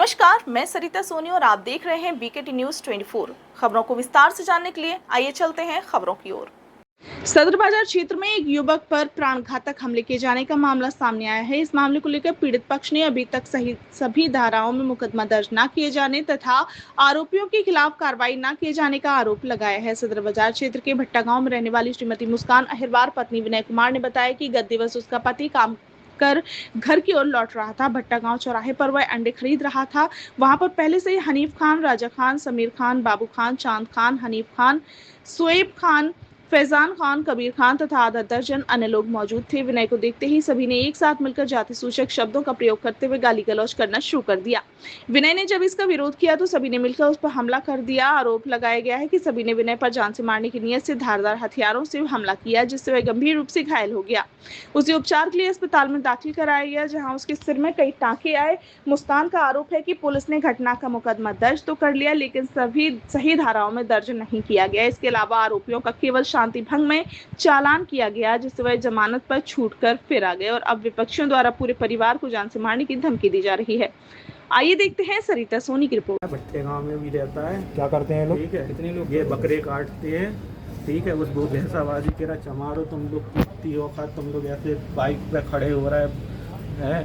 नमस्कार, मैं सरिता सोनी और आप देख रहे हैं बीकेटी न्यूज 24। खबरों को विस्तार से जानने के लिए आइए चलते हैं खबरों की ओर। सदर बाजार क्षेत्र में एक युवक पर प्राणघातक हमले किए जाने का मामला सामने आया है। इस मामले को लेकर पीड़ित पक्ष ने अभी तक सभी धाराओं में मुकदमा दर्ज न किए जाने तथा आरोपियों के खिलाफ कार्रवाई न किए जाने का आरोप लगाया है। सदर बाजार क्षेत्र के भट्टा गांव में रहने वाली श्रीमती मुस्कान अहिरवार पत्नी विनय कुमार ने बताया कि गत दिवस उसका पति काम कर घर की ओर लौट रहा था। भट्टा गांव चौराहे पर वह अंडे खरीद रहा था। वहां पर पहले से ही हनीफ खान, राजा खान, समीर खान, बाबू खान, चांद खान, हनीफ खान, सोएब खान, फैजान खान, कबीर खान तथा आधा दर्जन अन्य लोग मौजूद थे। विनय को देखते ही सभी ने एक साथ मिलकर जाति सूचक शब्दों का प्रयोग करते हुए गाली गलौज करना शुरू कर दिया। विनय ने जब इसका विरोध किया तो सभी ने मिलकर उस पर हमला कर दिया। आरोप लगाया गया है कि सभी ने विनय पर जान से मारने की नीयत से धारदार हथियारों से हमला किया, जिससे वह गंभीर रूप से घायल हो गया। उसे उपचार के लिए अस्पताल में दाखिल कराया गया, जहां उसके सिर में कई टांके आए। मुस्कान का आरोप है कि पुलिस ने घटना का मुकदमा दर्ज तो कर लिया, लेकिन सभी सही धाराओं में दर्ज नहीं किया गया। इसके अलावा आरोपियों का केवल शांति भंग में चालान किया गया, जिससे वह जमानत पर छूटकर फिर आ गए और अब विपक्षियों द्वारा पूरे परिवार को जान से मारने की धमकी दी जा रही है। आइए देखते हैं सरिता सोनी की रिपोर्ट। भट्टे गांव में भी रहता है। क्या करते हैं लोग? ठीक है, कितने लोग ये बकरे काटते हैं। ठीक है, उस वो भैंसाबाजी कह रहा चमारो तुम लोग कितनी औकात, तुम लोग ऐसे बाइक पे खड़े हो रहा है।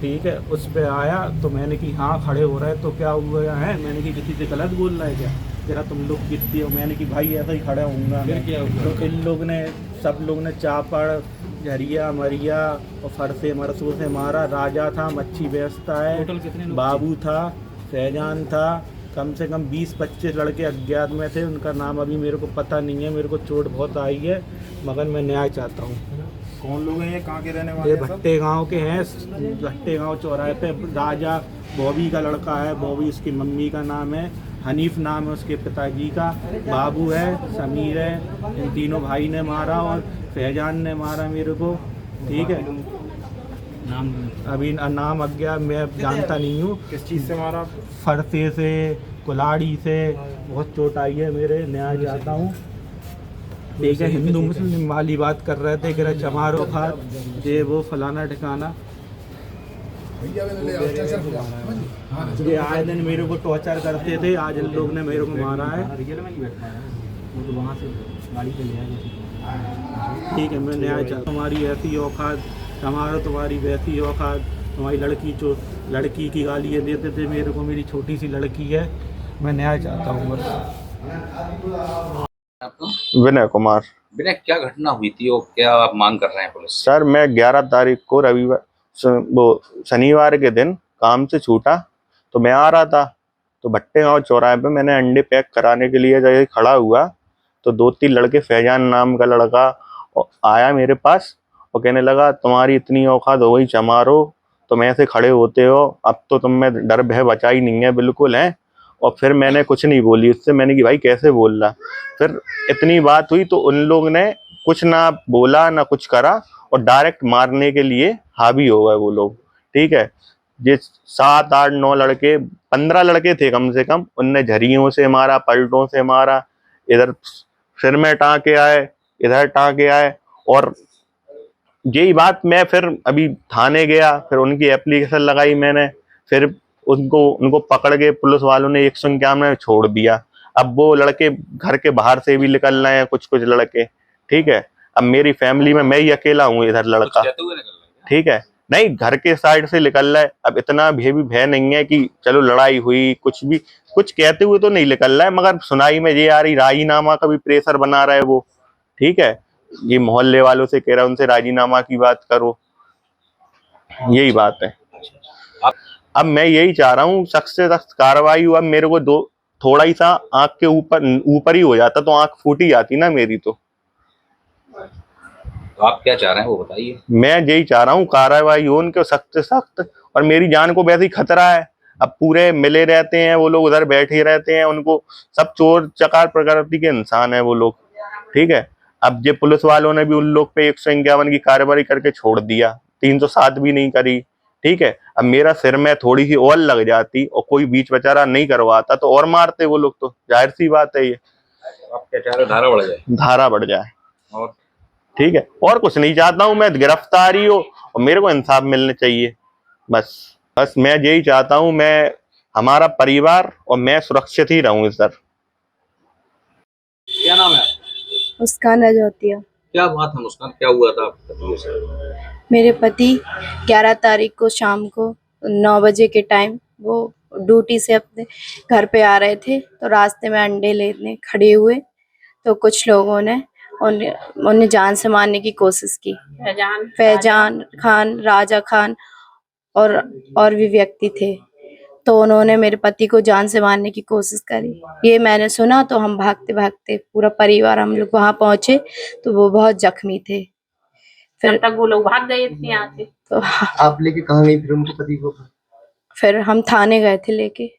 ठीक है, उस पे आया तो मैंने कि हाँ खड़े हो रहा है तो क्या हुआ है, मैंने कि किसी से गलत बोल रहा है क्या, जरा तुम लोग कितनी हो, मैंने कि भाई ऐसा ही खड़ा होऊंगा। तो इन लोग ने सब लोग ने चापड़, झरिया, मरिया और फरसे मरसों से मारा। राजा था, मच्छी बेचता है, बाबू था, फैजान था, कम से कम 20-25 लड़के अज्ञात में थे। उनका नाम अभी मेरे को पता नहीं है। मेरे को चोट बहुत आई है, मगर मैं न्याय चाहता हूँ। कौन लोग हैं ये? कहाँ के रहने वाले ये हैं? भट्टे गांव के हैं। भट्टे गांव चौराहे पे राजा बॉबी का लड़का है, बॉबी उसकी मम्मी का नाम है, हनीफ नाम है उसके पिताजी का, बाबू है, समीर है। इन तीनों भाई ने मारा और फैजान ने मारा मेरे को। ठीक है, नाम अभी नाम अज्ञात, मैं जानता नहीं हूँ। किस चीज़ से मारा? फरसे से, कुल्हाड़ी से बहुत चोट आई है। मेरे न्याय चाहता हूँ। ठीक है, हिंदू मुस्लिम वाली बात कर रहे थे कि चमारो खात ये वो फलाना ठिकाना। ये आए दिन मेरे को टॉर्चर करते थे, आज इन लोग ने मेरे को मारा है। ठीक है, मैं न्याय चाहता हूँ। तुम्हारी ऐसी औकात, हमारा तुम्हारी वैसी औकात। तुम्हारी लड़की की गाली देते थे मेरे को, मेरी छोटी सी लड़की है। मैं न्याय चाहता हूँ बस। विनय कुमार। विनय, क्या घटना हुई थी और क्या आप मांग कर रहे हैं पुलिस से? सर, मैं 11 तारीख को वो शनिवार के दिन काम से छूटा तो मैं आ रहा था, तो भट्टे गांव चौराहे पे मैंने अंडे पैक कराने के लिए जगह खड़ा हुआ तो 2-3 लड़के, फैजान नाम का लड़का आया मेरे पास और कहने लगा तुम्हारी इतनी औकात हो गई चमारो, तुम ऐसे खड़े होते हो, अब तो तुम में डर भय बचा ही नहीं है बिल्कुल है। और फिर मैंने कुछ नहीं बोली उससे, मैंने कि भाई कैसे बोल रहा। फिर इतनी बात हुई तो उन लोग ने कुछ ना बोला ना कुछ करा और डायरेक्ट मारने के लिए हावी हो गए वो लोग। ठीक है, ये 7, 8, 9 लड़के, 15 लड़के थे कम से कम। उनने झरियों से मारा, पलटों से मारा, इधर सिर में टाँके आए, इधर टाँके आए। और यही बात मैं फिर अभी थाने गया, फिर उनकी एप्लीकेशन लगाई मैंने, फिर उनको पकड़ के पुलिस वालों ने 151 में छोड़ दिया। अब वो लड़के घर के बाहर से भी निकल रहे हैं, कुछ लड़के। ठीक है, अब मेरी फैमिली में मैं ही अकेला हूँ इधर लड़का। ठीक है, नहीं, घर के साइड से निकल रहा है। अब इतना भी भय नहीं है कि चलो लड़ाई हुई, कुछ कहते हुए तो नहीं निकल रहा है, मगर सुनाई में ये आ रही राजीनामा का भी प्रेशर बना रहा है वो। ठीक है, ये मोहल्ले वालों से कह रहा है उनसे राजीनामा की बात करो, यही बात है। अब मैं यही चाह रहा हूँ सख्त से सख्त कार्रवाई हुआ। मेरे को थोड़ा ही सा आंख के ऊपर ही हो जाता तो आंख फूटी जाती ना मेरी। तो आप क्या चाह रहे हैं वो बताइए। मैं यही चाह रहा हूँ कार्रवाई हो उनके सख्त से सख्त। और मेरी जान को वैसे ही खतरा है। अब पूरे मिले रहते हैं वो लोग, उधर बैठे रहते हैं, उनको सब चोर चकार प्रकृति के इंसान है वो लोग। ठीक है, अब ये पुलिस वालों ने भी उन लोग पे 151 की कार्रवाई करके छोड़ दिया, 307 भी नहीं करी। ठीक है, अब मेरा सिर में थोड़ी सी और लग जाती और कोई बीच बेचारा नहीं करवाता तो और मारते वो लोग। तो जाहिर सी बात है ये। आप क्या चाह रहे, धारा बढ़ जाए? धारा बढ़ जाए। और ठीक है, और कुछ नहीं चाहता हूँ मैं, गिरफ्तारी हो और मेरे को इंसाफ मिलने चाहिए बस मैं यही चाहता हूँ। मैं हमारा परिवार और मैं सुरक्षित ही रहूं सर। क्या नाम है? मुस्कान रजौतिया। क्या बात है मुस्कान, क्या हुआ था आपके पति से? मेरे पति 11 तारीख को शाम को 9 बजे के टाइम वो ड्यूटी से अपने घर पे आ रहे थे, तो रास्ते में अंडे लेने खड़े हुए तो कुछ लोगों ने उन्हें जान से मारने की कोशिश की। फैजान खान, राजा खान और भी व्यक्ति थे, तो उन्होंने मेरे पति को जान से मारने की कोशिश करी। ये मैंने सुना तो हम भागते भागते पूरा परिवार हम लोग वहां पहुंचे तो वो बहुत जख्मी थे। फिर तब तक वो लोग भाग गए थे यहाँ से। तो आप लेके कहाँ गई फिर उनके पति को? फिर हम थाने गए थे लेके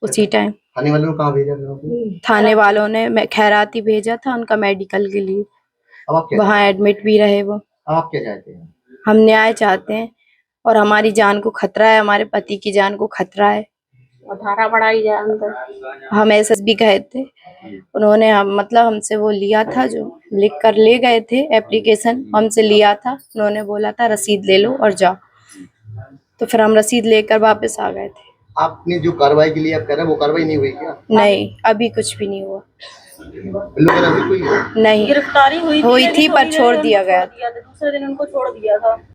उसी टाइम। थाने वालों ने कहाँ भेजा फिर आपको? थाने वालों ने खैराती भेजा था उनका मेडिकल के लिए, अब आप क्या वहाँ एडमिट भी रहे वो। अब आप क्या चाहते हैं? हम न्याय चाहते हैं और हमारी जान को खतरा है, हमारे पति की जान को खतरा है। और धारा बढ़ाई जाए अंदर। हम एसएसबी गए थे, उन्होंने मतलब हमसे वो लिया था, जो लिख कर ले गए थे एप्लीकेशन हमसे लिया था, उन्होंने बोला था रसीद ले लो और जाओ, तो फिर हम रसीद लेकर वापस आ गए थे। आपने जो कार्रवाई के लिए आप कह रहे हैं वो कार्रवाई नहीं हुई क्या? नहीं, अभी कुछ भी नहीं हुआ। लोग अभी कोई नहीं, गिरफ्तारी हुई थी पर छोड़ दिया गया। दूसरे दिन उनको छोड़ दिया था।